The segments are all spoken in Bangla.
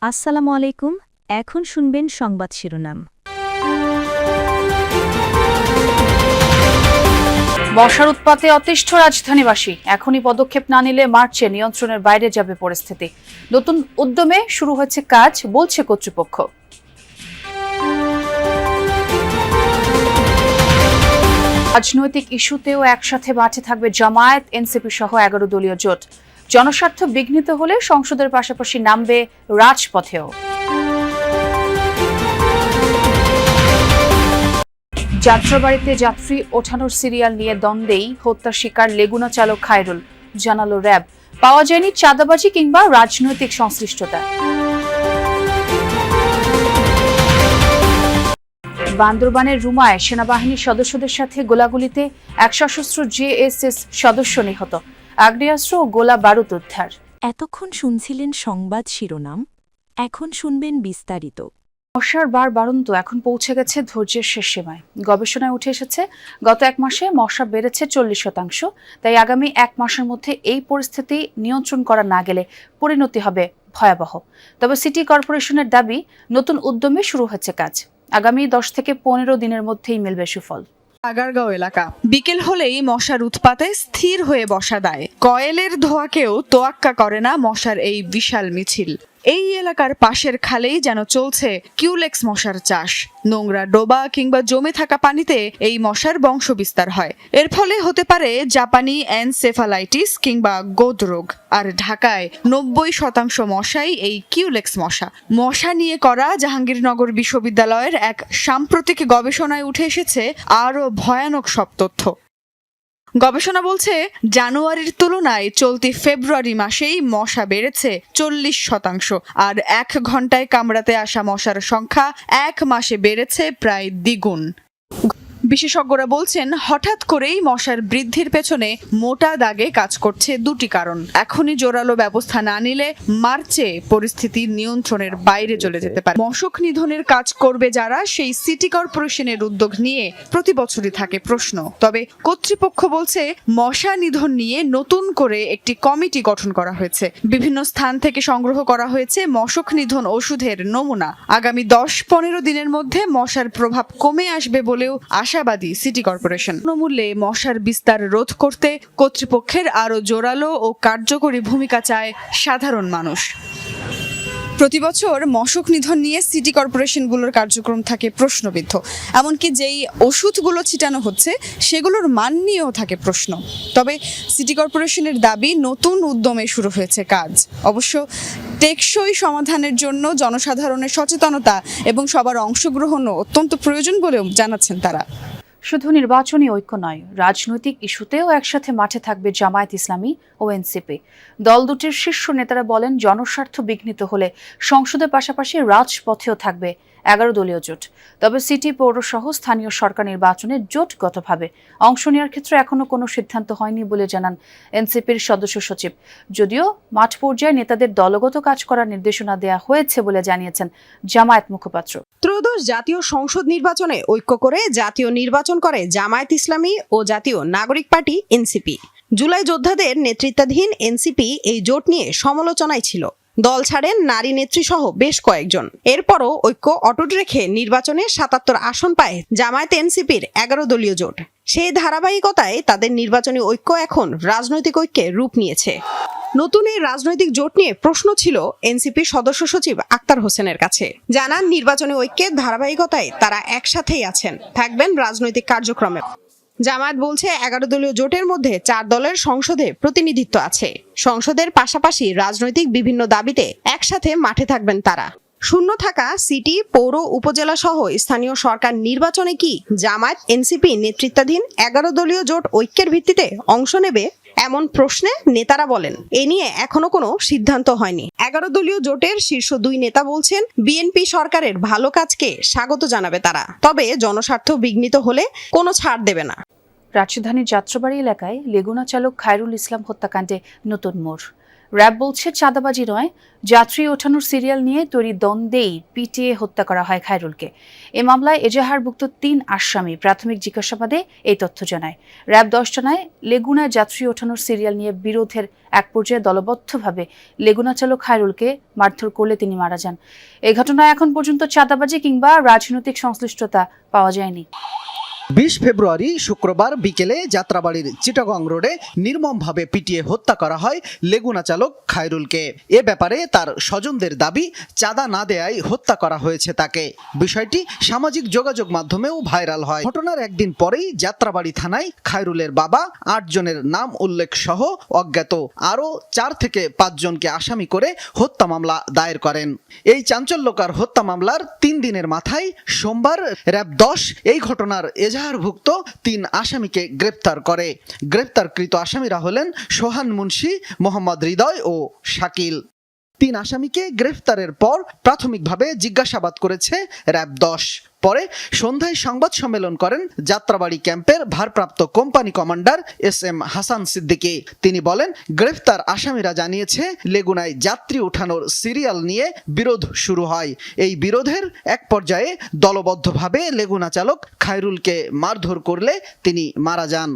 আসসালামু আলাইকুম। এখন শুনবেন সংবাদ শিরোনাম। বর্ষার উৎপাতে অতিষ্ঠ রাজধানীবাসী, এখনই পদক্ষেপ না নিলে মার্চে নিয়ন্ত্রণের বাইরে যাবে পরিস্থিতি। নতুন উদ্যমে শুরু হয়েছে কাজ, বলছে কর্তৃপক্ষ। রাজনৈতিক ইস্যুতেও একসাথে মাঠে থাকবে জামায়াত, এনসিপি সহ 11 দলীয় জোট। জনস্বার্থ বিঘ্নিত হলে সংসদের পাশাপাশি নামবে রাজপথেও। যাত্রাবাড়িতে যাত্রী ওঠানোর সিরিয়াল নিয়ে দ্বন্দ্বেই হত্যার শিকার লেগুনা চালক খায়রুল, জানালো র্যাব। পাওয়া যায়নি চাঁদাবাজি কিংবা রাজনৈতিক সংশ্লিষ্টতা। বান্দরবানের রুমায় সেনাবাহিনীর সদস্যদের সাথে গোলাগুলিতে এক সশস্ত্র জেএসএস সদস্য নিহত, আগ্নেয়াস্ত্র ও গোলা বারুদ উদ্ধার। এতক্ষণ শুনছিলেন সংবাদ শিরোনাম, এখন শুনবেন বিস্তারিত। মশার বাড়ন্ত এখন পৌঁছে গেছে ধৈর্যের শেষ সীমায়। গবেষণায় উঠে এসেছে গত এক মাসে মশা বেড়েছে 40%। তাই আগামী এক মাসের মধ্যে এই পরিস্থিতি নিয়ন্ত্রণ করা না গেলে পরিণতি হবে ভয়াবহ। তবে সিটি কর্পোরেশনের দাবি, নতুন উদ্যমে শুরু হচ্ছে কাজ। আগামী 10 থেকে 15 দিনের মধ্যেই মিলবে সুফল। আগারগাঁও এলাকা বিকেল হলেই মশার উৎপাতে স্থির হয়ে বসা দায়। কয়েলের ধোঁয়াকেও তোয়াক্কা করে না মশার এই বিশাল মিছিল। এই এলাকার পাশের খালেই যেন চলছে কিউলেক্স মশার চাষ। নোংরা ডোবা কিংবা জমে থাকা পানিতে এই মশার বংশ বিস্তার হয়। এর ফলে হতে পারে জাপানি এনসেফালাইটিস কিংবা গোদ রোগ। আর ঢাকায় 90% মশাই এই কিউলেক্স মশা। মশা নিয়ে করা জাহাঙ্গীরনগর বিশ্ববিদ্যালয়ের এক সাম্প্রতিক গবেষণায় উঠে এসেছে আরও ভয়ানক সব তথ্য। গবেষণা বলছে, জানুয়ারির তুলনায় চলতি ফেব্রুয়ারি মাসেই মশা বেড়েছে 40%, আর 1 ঘন্টায় কামড়াতে আসা মশার সংখ্যা 1 মাসে বেড়েছে প্রায় দ্বিগুণ। বিশেষজ্ঞরা বলছেন, হঠাৎ করেই মশার বৃদ্ধির পেছনে মোটা দাগে কাজ করছে দুটি কারণ। এখনই জোরালো ব্যবস্থা না নিলে মার্চে পরিস্থিতি নিয়ন্ত্রণের বাইরে চলে যেতে পারে। মশক নিধনের কাজ করবে যারা, সেই সিটি কর্পোরেশনের উদ্যোগ নিয়ে প্রতি বছরই থাকে প্রশ্ন। তবে কর্তৃপক্ষ বলছে, মশা নিধন নিয়ে নতুন করে একটি কমিটি গঠন করা হয়েছে। বিভিন্ন স্থান থেকে সংগ্রহ করা হয়েছে মশক নিধন ওষুধের নমুনা। আগামী 10-15 দিনের মধ্যে মশার প্রভাব কমে আসবে বলেও আশাবাদী সিটি কর্পোরেশন। মূল্যে মশার বিস্তার রোধ করতে কর্তৃপক্ষের আরও জোরালো ও কার্যকরী ভূমিকা চায় সাধারণ মানুষ। প্রতি বছর মশক নিধন নিয়ে সিটি কর্পোরেশনগুলোর কার্যক্রম থাকে প্রশ্নবিদ্ধ। এমনকি যেই ওষুধগুলো ছিটানো হচ্ছে সেগুলোর মান নিয়েও থাকে প্রশ্ন। তবে সিটি কর্পোরেশনের দাবি, নতুন উদ্যমে শুরু হয়েছে কাজ। অবশ্য টেকসই সমাধানের জন্য জনসাধারণের সচেতনতা এবং সবার অংশগ্রহণও অত্যন্ত প্রয়োজন বলেও জানাচ্ছেন তারা। শুধু নির্বাচনী ঐক্য নয়, রাজনৈতিক ইস্যুতেও একসাথে মাঠে থাকবে জামায়াত ইসলামী ও এনসিপি। দল দুটির শীর্ষ নেতারা বলেন, জনস্বার্থ বিঘ্নিত হলে সংসদের পাশাপাশি রাজপথেও থাকবে 11 দলীয় জোট। তবে সিটি, পৌরসহ স্থানীয় সরকার নির্বাচনে জোটগতভাবে অংশ নেওয়ার ক্ষেত্রে এখনো কোনো সিদ্ধান্ত হয়নি বলে জানান এনসিপির সদস্য সচিব। যদিও মাঠ পর্যায়ে নেতাদের দলগত কাজ করার নির্দেশনা দেওয়া হয়েছে বলে জানিয়েছেন জামায়াত মুখপাত্র। ত্রয়োদশ জাতীয় সংসদ নির্বাচনে ঐক্য করে জাতীয় নির্বাচন করে জামায়াত ইসলামী ও জাতীয় নাগরিক পার্টি এনসিপি। জুলাই যোদ্ধাদের নেতৃত্বাধীন এনসিপি এই জোট নিয়ে সমালোচনায় ছিল। দল ছাড়েন নারী নেত্রী সহ বেশ কয়েকজন। এরপরও ঐক্য অটুট রেখে নির্বাচনে 77 আসন পায় জামায়াত এনসিপির 11 দলীয় জোট। সেই ধারাবাহিকতায় তাদের নির্বাচনী ঐক্য এখন রাজনৈতিক ঐক্যে রূপ নিয়েছে। নতুন এই রাজনৈতিক জোট নিয়ে প্রশ্ন ছিল এনসিপির সদস্য সচিব আক্তার হোসেনের কাছে। জানান, নির্বাচনী ঐক্যের ধারাবাহিকতায় তারা একসাথেই আছেন, থাকবেন রাজনৈতিক কার্যক্রমে। জামায়াত বলছে, 11 দলীয় জোটের মধ্যে 4 দলের সংসদে প্রতিনিধিত্ব আছে। সংসদের পাশাপাশি রাজনৈতিক বিভিন্ন দাবিতে একসাথে মাঠে থাকবেন তারা। শূন্য থাকা সিটি, পৌর, উপজেলা সহ স্থানীয় সরকার নির্বাচনে কি জামায়াত এনসিপি নেতৃত্বাধীন 11 দলীয় জোট ঐক্যের ভিত্তিতে অংশ নেবে, এমন প্রশ্নে নেতারা বলেন, এ নিয়ে এখনো কোনো সিদ্ধান্ত হয়নি। 11 দলীয় জোটের শীর্ষ 2 নেতা বলছেন, বিএনপি সরকারের ভালো কাজকে স্বাগত জানাবে তারা, তবে জনস্বার্থ বিঘ্নিত হলে কোনো ছাড় দেবে না। রাজধানীর যাত্রাবাড়ি এলাকায় লেগুনা চালক খায়রুল ইসলাম হত্যাকাণ্ডে নতুন মোড়। র্যাব বলছে চাঁদাবাজি নয়, যাত্রী ওঠানোর সিরিয়াল নিয়ে তৈরি দ্বন্দ্বেই পিটিয়ে হত্যা করা হয় খায়রুলকে। এ মামলায় এজাহারভুক্ত ৩ আসামি প্রাথমিক জিজ্ঞাসাবাদে এই তথ্য জানায়। র্যাব 10 জানায়, লেগুনায় যাত্রী ওঠানোর সিরিয়াল নিয়ে বিরোধের এক পর্যায়ে দলবদ্ধভাবে লেগুনা চালক খায়রুলকে মারধর করলে তিনি মারা যান। এই ঘটনায় এখন পর্যন্ত চাঁদাবাজি কিংবা রাজনৈতিক সংশ্লিষ্টতা পাওয়া যায়নি। 20 ফেব্রুয়ারি শুক্রবার বিকেলে যাত্রাবাড়ির চিটাগং রোডে নির্মমভাবে পিটিয়ে হত্যা করা হয় লেগুনা চালক খায়রুলকে। এ ব্যাপারে তার স্বজনদের দাবি, চাঁদা না দেয়ায় হত্যা করা হয়েছে তাকে। বিষয়টি সামাজিক যোগাযোগ মাধ্যমেও ভাইরাল হয়। ঘটনার একদিন পরেই যাত্রাবাড়ি থানায় খায়রুলের বাবা 8 জনের নাম উল্লেখ সহ অজ্ঞাত আরও 4 থেকে 5 জনকে আসামি করে হত্যা মামলা দায়ের করেন। এই চাঞ্চল্যকর হত্যা মামলার 3 দিনের মাথায় সোমবার র্যাব 10 এই ঘটনার এজাহারভুক্ত 3 আসামিকে গ্রেপ্তার করে। গ্রেপ্তারকৃত আসামিরা হলেন সোহান মুন্সি, মোহাম্মদ হৃদয় ও শাকিল। 3 আসামিকে গ্রেফতারের পর প্রাথমিকভাবে জিজ্ঞাসাবাদ করেছে র্যাব 10। পরে সন্ধ্যায় সংবাদ সম্মেলন করেন যাত্রাবাড়ি ক্যাম্পের ভারপ্রাপ্ত company commander SM Hasan Siddiqui. তিনি বলেন, গ্রেফতার আসামিরা জানিয়েছে লেগুনায় যাত্রী ওঠানোর সিরিয়াল নিয়ে বিরোধ শুরু হয়। এই বিরোধের এক পর্যায়ে দলবদ্ধভাবে লেগুনা চালক খায়রুলকে মারধর করলে তিনি মারা যান।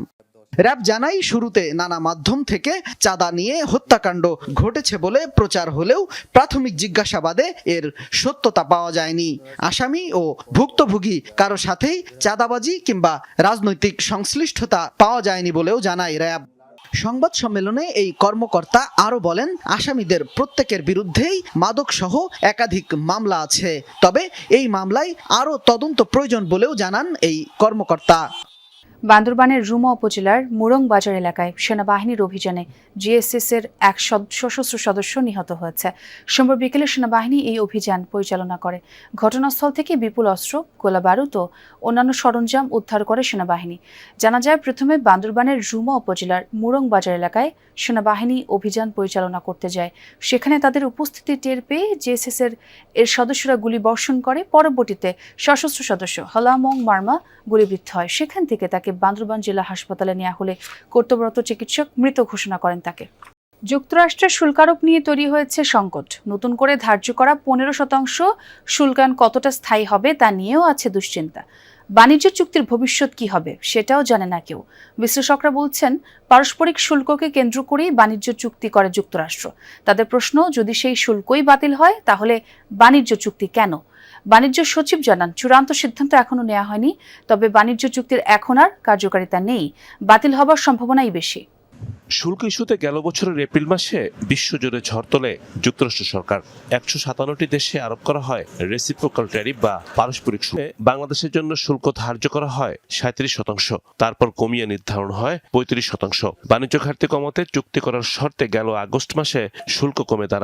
র্যাব জানায়, শুরুতে নানা মাধ্যম থেকে চাঁদা নিয়ে হত্যাকাণ্ড ঘটেছে বলে প্রচার হলেও প্রাথমিক জিজ্ঞাসাবাদে এর সত্যতা পাওয়া যায়নি। আসামি ও ভুক্তভোগী কারো সাথেই চাঁদাবাজি কিংবা রাজনৈতিক সংশ্লিষ্টতা পাওয়া যায়নি বলেও জানায় র্যাব। সংবাদ সম্মেলনে এই কর্মকর্তা আরও বলেন, আসামিদের প্রত্যেকের বিরুদ্ধেই মাদকসহ একাধিক মামলা আছে। তবে এই মামলায় আরও তদন্ত প্রয়োজন বলেও জানান এই কর্মকর্তা। বান্দরবানের রুমা উপজেলার মুরং বাজার এলাকায় সেনাবাহিনীর অভিযানে জিএসএস এর এক সশস্ত্র সদস্য নিহত হয়েছে। সোমবার বিকেলে সেনাবাহিনী এই অভিযান পরিচালনা করে। ঘটনাস্থল থেকে বিপুল অস্ত্র, গোলাবারুদ ও অন্যান্য সরঞ্জাম উদ্ধার করে সেনাবাহিনী। জানা যায়, প্রথমে বান্দরবানের রুমা উপজেলার মুরং বাজার এলাকায় সেনাবাহিনী অভিযান পরিচালনা করতে যায়। সেখানে তাদের উপস্থিতি টের পেয়ে জিএসএস এর সদস্যরা গুলি বর্ষণ করে। পরবর্তীতে সশস্ত্র সদস্য হলামং মার্মা গুলিবিদ্ধ হয়। সেখান থেকে তাকে বান্দরবান জেলা হাসপাতালে নেওয়া হলে কর্তব্যরত চিকিৎসক মৃত ঘোষণা করেন তাকে। যুক্তরাষ্ট্রের শুল্কারোপ নিয়ে তৈরি হয়েছে সংকট। নতুন করে ধার্য করা 15% শুল্কায়ন কতটা স্থায়ী হবে তা নিয়েও আছে দুশ্চিন্তা। বাণিজ্য চুক্তির ভবিষ্যৎ কি হবে সেটাও জানে না কেউ। বিশ্লেষকরা বলছেন, পারস্পরিক শুল্ককে কেন্দ্র করেই বাণিজ্য চুক্তি করে যুক্তরাষ্ট্র। তাদের প্রশ্ন, যদি সেই শুল্কই বাতিল হয় তাহলে বাণিজ্য চুক্তি কেন? বাণিজ্য সচিব জানান, চূড়ান্ত সিদ্ধান্ত এখনো নেওয়া হয়নি, তবে বাণিজ্য চুক্তির এখন আর কার্যকারিতা নেই। বাতিল হবার সম্ভাবনাই বেশি। শুল্ক ইস্যুতে গেল বছরের এপ্রিল মাসে বিশ্বজুড়ে ঝড় তোলে যুক্তরাষ্ট্র সরকার। 157টি দেশে আরোপ করা হয় রেসিপ্রোকাল ট্যারিফ বা পারস্পরিক শুল্ক। বাংলাদেশের জন্য শুল্ক ধার্য করা হয় 37%, তারপর কমিয়ে নির্ধারণ হয় 35%। বাণিজ্য ঘাটতি কমাতে চুক্তি করার শর্তে গেল আগস্ট মাসে শুল্ক কমে দাঁড়ায়